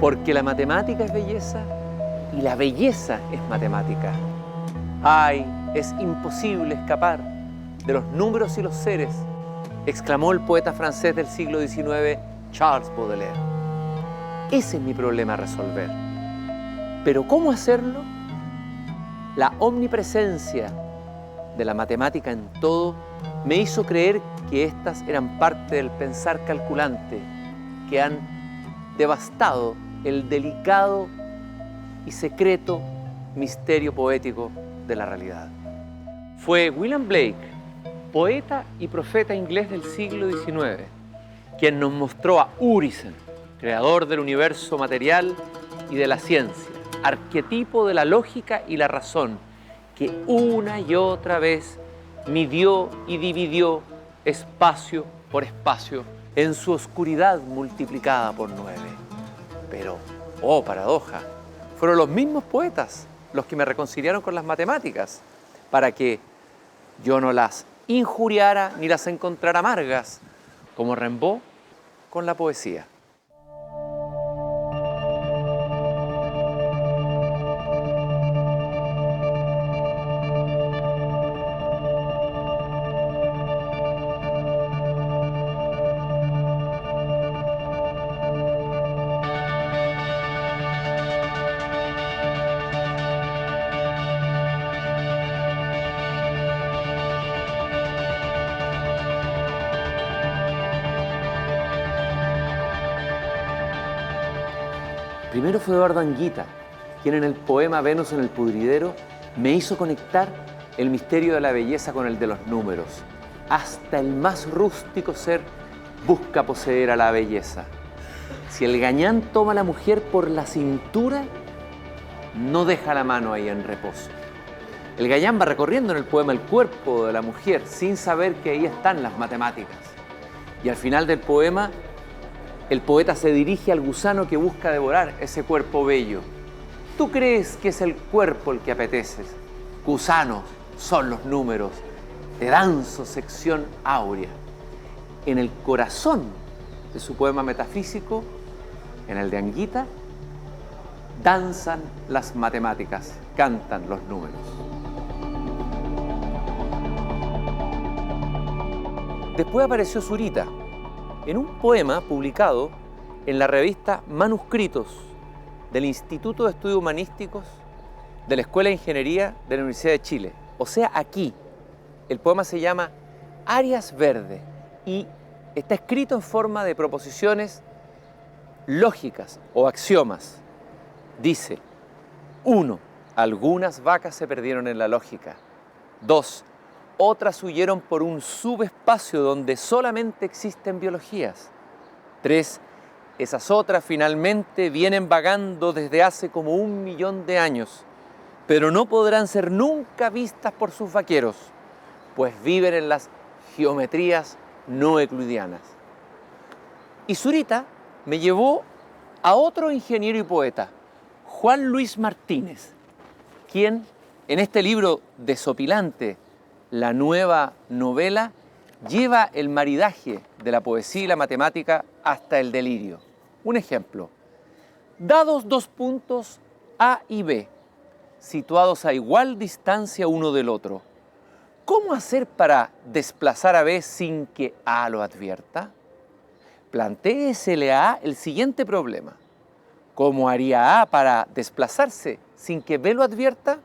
porque la matemática es belleza y la belleza es matemática. ¡Ay, es imposible escapar de los números y los seres!, exclamó el poeta francés del siglo XIX, Charles Baudelaire. Ese es mi problema a resolver. ¿Pero cómo hacerlo? La omnipresencia de la matemática en todo me hizo creer que éstas eran parte del pensar calculante que han devastado el delicado y secreto misterio poético de la realidad. Fue William Blake, poeta y profeta inglés del siglo XIX, quien nos mostró a Urizen, creador del universo material y de la ciencia, arquetipo de la lógica y la razón, que una y otra vez midió y dividió espacio por espacio en su oscuridad multiplicada por 9. Pero, oh paradoja, fueron los mismos poetas los que me reconciliaron con las matemáticas para que yo no las injuriara ni las encontrara amargas, como Rimbaud con la poesía. Primero fue Eduardo Anguita, quien en el poema Venus en el pudridero me hizo conectar el misterio de la belleza con el de los números. Hasta el más rústico ser busca poseer a la belleza. Si el gañán toma a la mujer por la cintura, no deja la mano ahí en reposo. El gañán va recorriendo en el poema el cuerpo de la mujer sin saber que ahí están las matemáticas. Y al final del poema, el poeta se dirige al gusano que busca devorar ese cuerpo bello. ¿Tú crees que es el cuerpo el que apeteces? Gusano, son los números. Te danzo sección áurea. En el corazón de su poema metafísico, en el de Anguita, danzan las matemáticas, cantan los números. Después apareció Zurita, en un poema publicado en la revista Manuscritos del Instituto de Estudios Humanísticos de la Escuela de Ingeniería de la Universidad de Chile. O sea, aquí. El poema se llama Áreas Verdes y está escrito en forma de proposiciones lógicas o axiomas. Dice: 1. Algunas vacas se perdieron en la lógica. 2. Otras huyeron por un subespacio donde solamente existen biologías. 3. Esas otras finalmente vienen vagando desde hace como 1 millón de años, pero no podrán ser nunca vistas por sus vaqueros, pues viven en las geometrías no euclidianas. Y Zurita me llevó a otro ingeniero y poeta, Juan Luis Martínez, quien en este libro desopilante, La nueva novela, lleva el maridaje de la poesía y la matemática hasta el delirio. Un ejemplo: dados 2 puntos A y B, situados a igual distancia uno del otro, ¿cómo hacer para desplazar a B sin que A lo advierta? Plantéesele a A el siguiente problema: ¿cómo haría A para desplazarse sin que B lo advierta?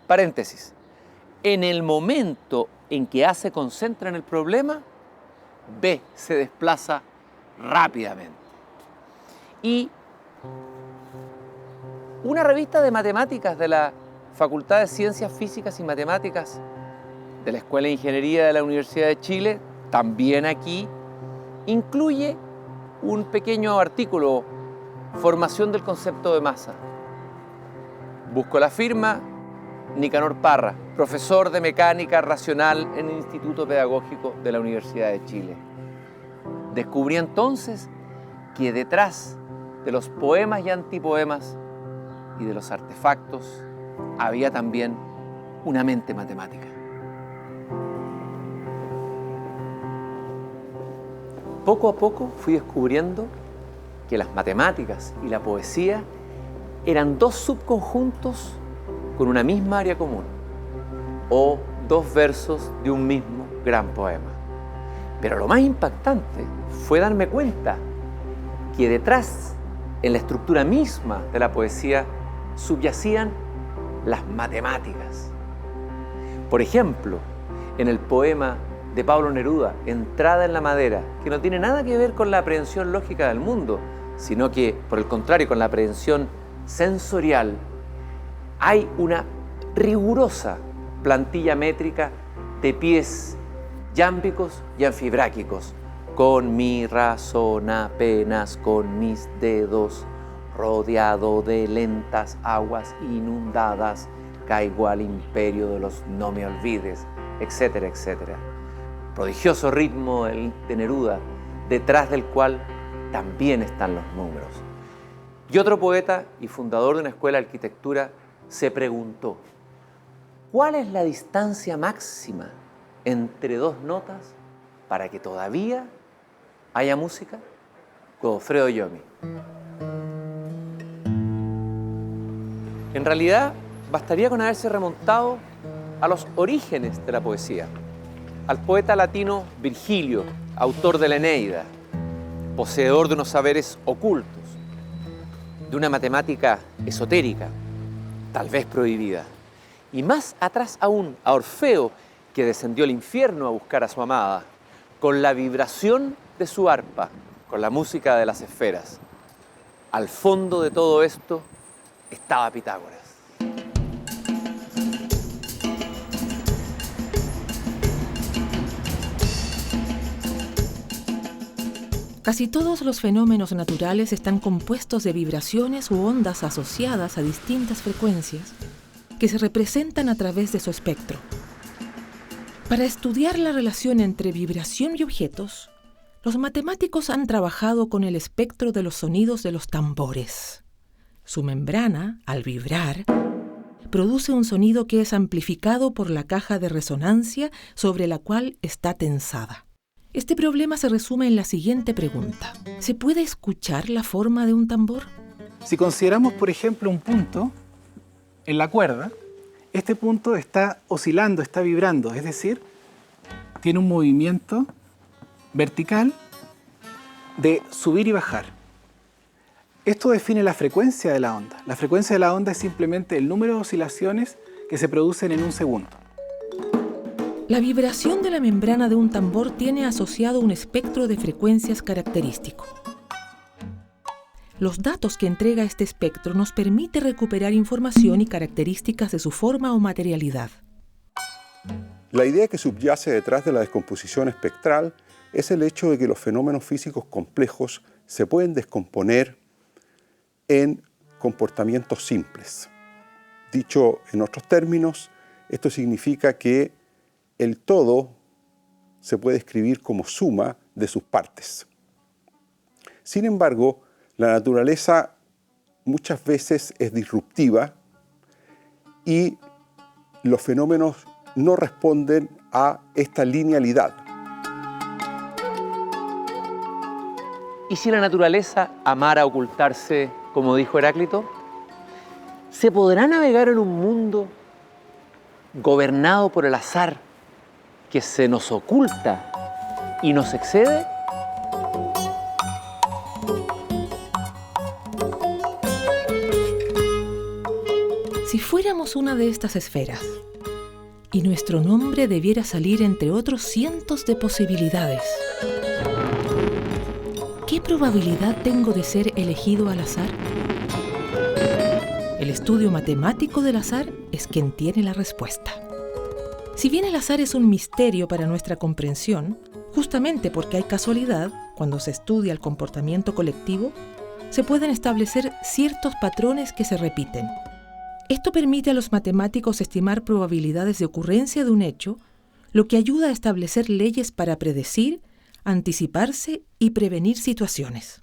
Paréntesis. En el momento en que A se concentra en el problema, B se desplaza rápidamente. Y una revista de matemáticas de la Facultad de Ciencias Físicas y Matemáticas de la Escuela de Ingeniería de la Universidad de Chile, también aquí, incluye un pequeño artículo, Formación del concepto de masa. Busco la firma, Nicanor Parra, profesor de mecánica racional en el Instituto Pedagógico de la Universidad de Chile. Descubrí entonces que detrás de los poemas y antipoemas y de los artefactos había también una mente matemática. Poco a poco fui descubriendo que las matemáticas y la poesía eran dos subconjuntos con una misma área común, o dos versos de un mismo gran poema. Pero lo más impactante fue darme cuenta que detrás, en la estructura misma de la poesía, subyacían las matemáticas. Por ejemplo, en el poema de Pablo Neruda, Entrada en la madera, que no tiene nada que ver con la aprehensión lógica del mundo, sino que, por el contrario, con la aprehensión sensorial, hay una rigurosa plantilla métrica de pies yámbicos y anfibráquicos. Con mi razón apenas con mis dedos, rodeado de lentas aguas inundadas, caigo al imperio de los no me olvides, etcétera, etcétera. Prodigioso ritmo de Neruda, detrás del cual también están los números. Y otro poeta y fundador de una escuela de arquitectura se preguntó: ¿cuál es la distancia máxima entre dos notas para que todavía haya música? Godofredo Yomi. En realidad, bastaría con haberse remontado a los orígenes de la poesía, al poeta latino Virgilio, autor de la Eneida, poseedor de unos saberes ocultos, de una matemática esotérica, tal vez prohibida. Y más atrás aún, a Orfeo, que descendió al infierno a buscar a su amada, con la vibración de su arpa, con la música de las esferas. Al fondo de todo esto estaba Pitágoras. Casi todos los fenómenos naturales están compuestos de vibraciones u ondas asociadas a distintas frecuencias que se representan a través de su espectro. Para estudiar la relación entre vibración y objetos, los matemáticos han trabajado con el espectro de los sonidos de los tambores. Su membrana, al vibrar, produce un sonido que es amplificado por la caja de resonancia sobre la cual está tensada. Este problema se resume en la siguiente pregunta: ¿se puede escuchar la forma de un tambor? Si consideramos, por ejemplo, un punto en la cuerda, este punto está oscilando, está vibrando, es decir, tiene un movimiento vertical de subir y bajar. Esto define la frecuencia de la onda. La frecuencia de la onda es simplemente el número de oscilaciones que se producen en un segundo. La vibración de la membrana de un tambor tiene asociado un espectro de frecuencias característico. Los datos que entrega este espectro nos permite recuperar información y características de su forma o materialidad. La idea que subyace detrás de la descomposición espectral es el hecho de que los fenómenos físicos complejos se pueden descomponer en comportamientos simples. Dicho en otros términos, esto significa que el todo se puede escribir como suma de sus partes. Sin embargo, la naturaleza muchas veces es disruptiva y los fenómenos no responden a esta linealidad. ¿Y si la naturaleza amara ocultarse, como dijo Heráclito? ¿Se podrá navegar en un mundo gobernado por el azar que se nos oculta y nos excede? Si fuéramos una de estas esferas y nuestro nombre debiera salir entre otros cientos de posibilidades, ¿qué probabilidad tengo de ser elegido al azar? El estudio matemático del azar es quien tiene la respuesta. Si bien el azar es un misterio para nuestra comprensión, justamente porque hay casualidad, cuando se estudia el comportamiento colectivo, se pueden establecer ciertos patrones que se repiten. Esto permite a los matemáticos estimar probabilidades de ocurrencia de un hecho, lo que ayuda a establecer leyes para predecir, anticiparse y prevenir situaciones.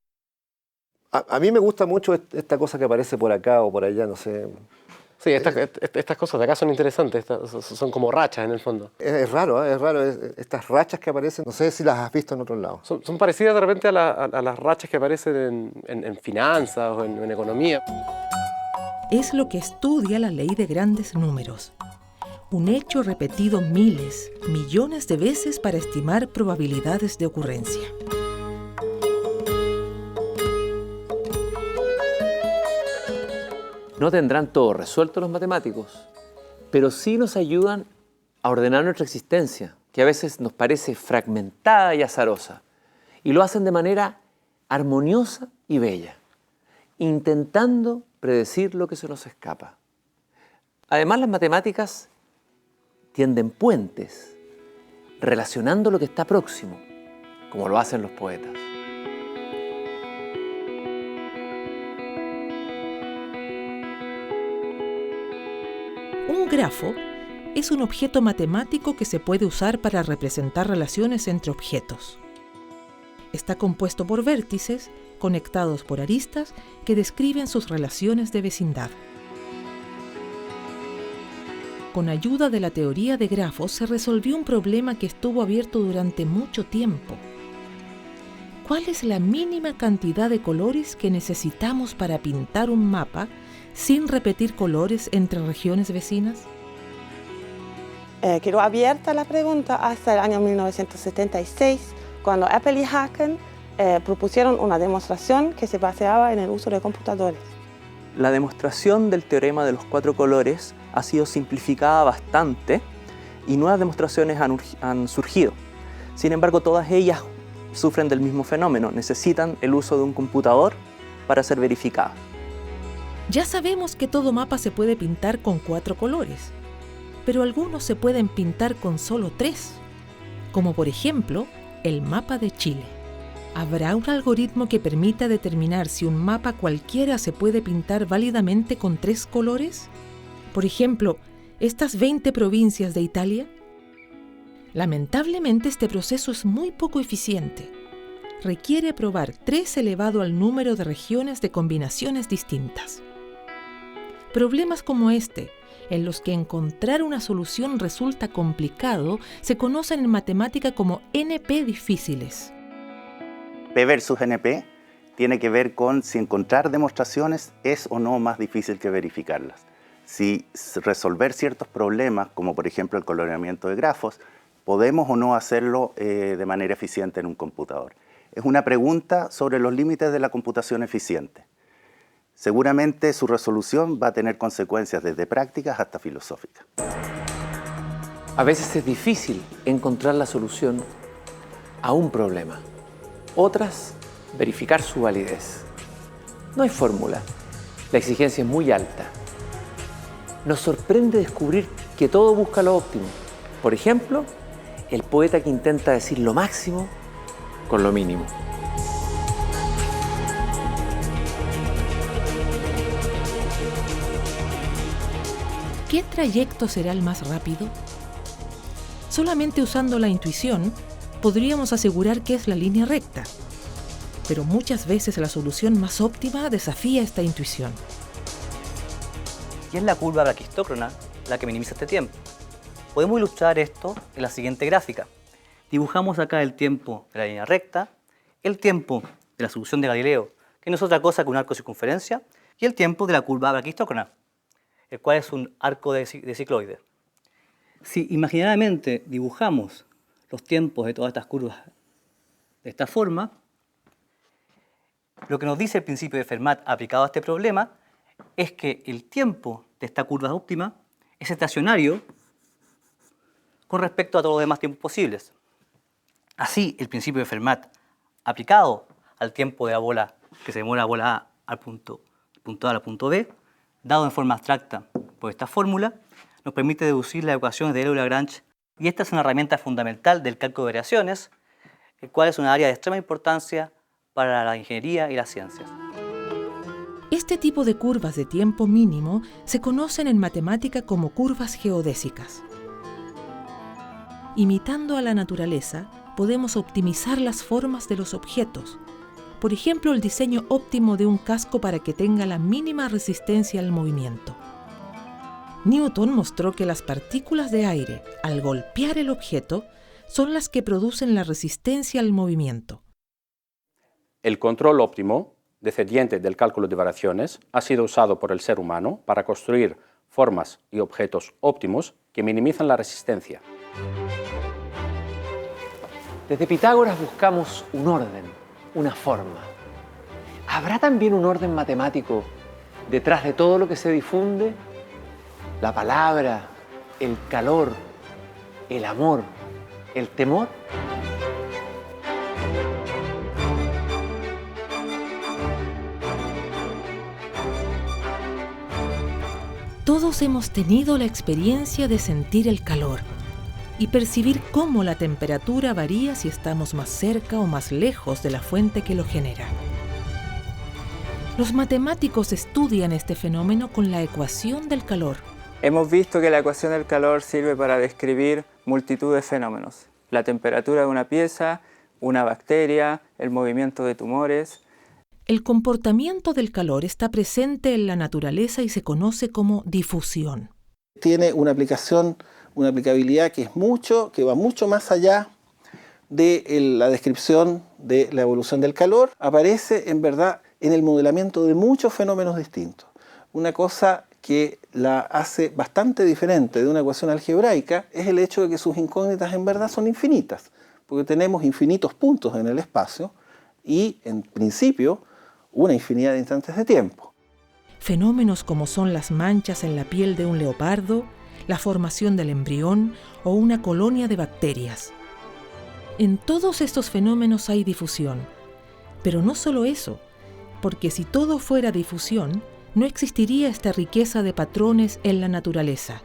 A mí me gusta mucho esta cosa que aparece por acá o por allá, no sé. Sí, estas cosas de acá son interesantes, son como rachas en el fondo. Es raro, estas rachas que aparecen, no sé si las has visto en otros lados. Son parecidas de repente a las rachas que aparecen en finanzas o en economía. Es lo que estudia la ley de grandes números. Un hecho repetido miles, millones de veces para estimar probabilidades de ocurrencia. No tendrán todo resuelto los matemáticos, pero sí nos ayudan a ordenar nuestra existencia, que a veces nos parece fragmentada y azarosa, y lo hacen de manera armoniosa y bella, intentando predecir lo que se nos escapa. Además, las matemáticas tienden puentes, relacionando lo que está próximo, como lo hacen los poetas. Un grafo es un objeto matemático que se puede usar para representar relaciones entre objetos. Está compuesto por vértices conectados por aristas que describen sus relaciones de vecindad. Con ayuda de la teoría de grafos se resolvió un problema que estuvo abierto durante mucho tiempo. ¿Cuál es la mínima cantidad de colores que necesitamos para pintar un mapa sin repetir colores entre regiones vecinas? Quedó abierta la pregunta hasta el año 1976, cuando Apple y Haken propusieron una demostración que se baseaba en el uso de computadores. La demostración del teorema de los 4 colores ha sido simplificada bastante y nuevas demostraciones han surgido. Sin embargo, todas ellas sufren del mismo fenómeno, necesitan el uso de un computador para ser verificadas. Ya sabemos que todo mapa se puede pintar con 4 colores, pero algunos se pueden pintar con solo 3, como por ejemplo el mapa de Chile. ¿Habrá un algoritmo que permita determinar si un mapa cualquiera se puede pintar válidamente con 3 colores? Por ejemplo, estas 20 provincias de Italia. Lamentablemente este proceso es muy poco eficiente. Requiere probar 3 elevado al número de regiones de combinaciones distintas. Problemas como este, en los que encontrar una solución resulta complicado, se conocen en matemática como NP difíciles. P versus NP tiene que ver con si encontrar demostraciones es o no más difícil que verificarlas. Si resolver ciertos problemas, como por ejemplo el coloreamiento de grafos, podemos o no hacerlo de manera eficiente en un computador. Es una pregunta sobre los límites de la computación eficiente. Seguramente su resolución va a tener consecuencias desde prácticas hasta filosóficas. A veces es difícil encontrar la solución a un problema. Otras, verificar su validez. No hay fórmula. La exigencia es muy alta. Nos sorprende descubrir que todo busca lo óptimo. Por ejemplo, el poeta que intenta decir lo máximo con lo mínimo. ¿Qué trayecto será el más rápido? Solamente usando la intuición podríamos asegurar que es la línea recta, pero muchas veces la solución más óptima desafía esta intuición. Y es la curva braquistócrona la que minimiza este tiempo. Podemos ilustrar esto en la siguiente gráfica. Dibujamos acá el tiempo de la línea recta, el tiempo de la solución de Galileo, que no es otra cosa que un arco de circunferencia, y el tiempo de la curva braquistócrona, el cual es un arco de cicloide. Si imaginariamente dibujamos los tiempos de todas estas curvas de esta forma, lo que nos dice el principio de Fermat aplicado a este problema es que el tiempo de esta curva óptima es estacionario con respecto a todos los demás tiempos posibles. Así, el principio de Fermat aplicado al tiempo de la bola que se demora la bola A al punto A al punto B, dado en forma abstracta por esta fórmula, nos permite deducir las ecuaciones de Euler-Lagrange, y esta es una herramienta fundamental del cálculo de variaciones, el cual es una área de extrema importancia para la ingeniería y las ciencias. Este tipo de curvas de tiempo mínimo se conocen en matemática como curvas geodésicas. Imitando a la naturaleza, podemos optimizar las formas de los objetos. Por ejemplo, el diseño óptimo de un casco para que tenga la mínima resistencia al movimiento. Newton mostró que las partículas de aire, al golpear el objeto, son las que producen la resistencia al movimiento. El control óptimo, descendiente del cálculo de variaciones, ha sido usado por el ser humano para construir formas y objetos óptimos que minimizan la resistencia. Desde Pitágoras buscamos un orden, una forma. ¿Habrá también un orden matemático detrás de todo lo que se difunde? La palabra, el calor, el amor, el temor. Todos hemos tenido la experiencia de sentir el calor y percibir cómo la temperatura varía si estamos más cerca o más lejos de la fuente que lo genera. Los matemáticos estudian este fenómeno con la ecuación del calor. Hemos visto que la ecuación del calor sirve para describir multitud de fenómenos. La temperatura de una pieza, una bacteria, el movimiento de tumores. El comportamiento del calor está presente en la naturaleza y se conoce como difusión. Tiene una aplicabilidad que va mucho más allá de la descripción de la evolución del calor. Aparece en verdad en el modelamiento de muchos fenómenos distintos. Una cosa que la hace bastante diferente de una ecuación algebraica es el hecho de que sus incógnitas en verdad son infinitas, porque tenemos infinitos puntos en el espacio y, en principio, una infinidad de instantes de tiempo. Fenómenos como son las manchas en la piel de un leopardo, la formación del embrión o una colonia de bacterias. En todos estos fenómenos hay difusión, pero no solo eso, porque si todo fuera difusión, no existiría esta riqueza de patrones en la naturaleza,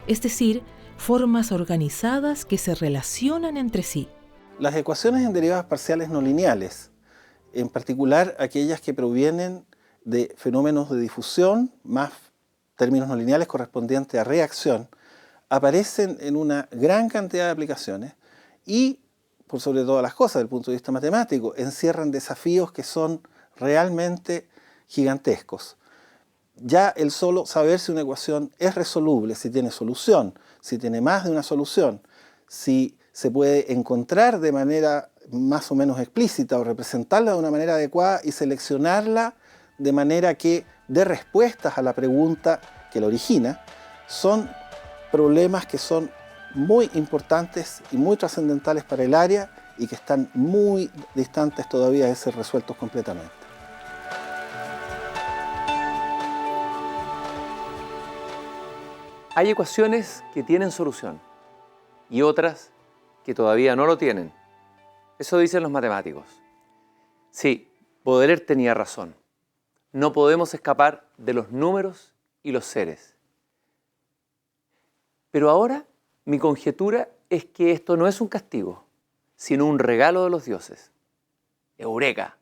es decir, formas organizadas que se relacionan entre sí. Las ecuaciones en derivadas parciales no lineales, en particular aquellas que provienen de fenómenos de difusión, más términos no lineales correspondientes a reacción, aparecen en una gran cantidad de aplicaciones y, por sobre todas las cosas, desde el punto de vista matemático, encierran desafíos que son realmente gigantescos. Ya el solo saber si una ecuación es resoluble, si tiene solución, si tiene más de una solución, si se puede encontrar de manera más o menos explícita o representarla de una manera adecuada y seleccionarla de manera que dé respuestas a la pregunta que la origina, son problemas que son muy importantes y muy trascendentales para el área y que están muy distantes todavía de ser resueltos completamente. Hay ecuaciones que tienen solución y otras que todavía no lo tienen. Eso dicen los matemáticos. Sí, Baudelaire tenía razón. No podemos escapar de los números y los seres. Pero ahora mi conjetura es que esto no es un castigo, sino un regalo de los dioses. ¡Eureka!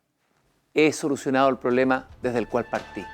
He solucionado el problema desde el cual partí.